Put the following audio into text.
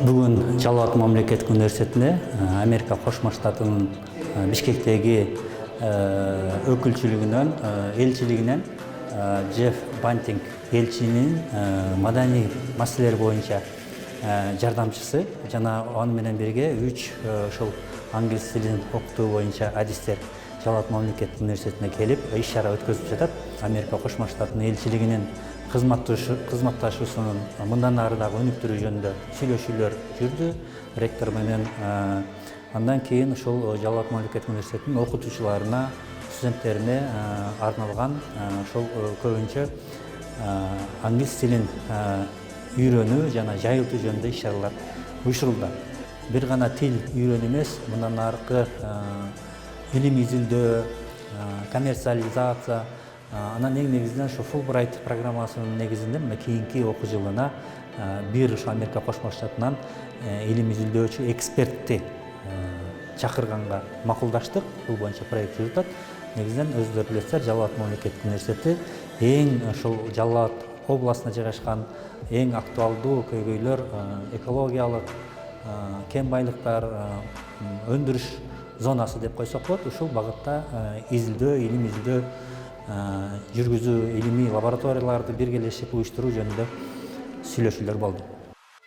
Бүгін Жалал Абад мамлекеттик университетинде Америка Кошмо Штатынын Бишкектеги өкүлчүлүгүнөн, элчилигинен Джефф Бантинг элчинин маданий маселелер боюнча жардамчысы жана аны менен бирге 3 ошол англис тилин окутуу боюнча адистер Жалал Абад мамлекеттик университетине келип иш-чара өткөзүп жатат. Америка Кошмо Штатынын элчилигинин кызматташуусунун мындан ары дагы өнүктүрүү жөнүндө сүйлөшүүлөр жүрдү ректор менен. Андан кийин ушул Жалал Абад мамлекеттик университетинин окутуучуларына, студенттерине арналган ошол көбүнчө англис тилин үйрөнүү жана жайылтуу жөнүндө иш-чаралар уюштурулду. Бир гана тил үйрөнүү эмес, мындан аркы илим изилдөө, коммерциализация, анан эң негизинен ошо Fulbright программасынын негизинде кийинки окуу жылына бир ошо Америка Кошмо Штатынан илим изилдөөчү экспертти чакырганга макулдаштык. Бул боюнча проект жүрүп атат. Негизинен өзүлөр билесиздер, Жалал Абад мамлекеттик университети эң ошол Жалал Абад областына жайгашкан эң актуалдуу көйгөйлөр экологиялык, кен байлыктар, өндүрүш зонасы деп койсок болот. Ушул багытта изилдөө, илим изилдөө жүргүзүү, илимий лабораторияларды биргелешип уюштуруу жөнүндө сүйлөшүүлөр болду.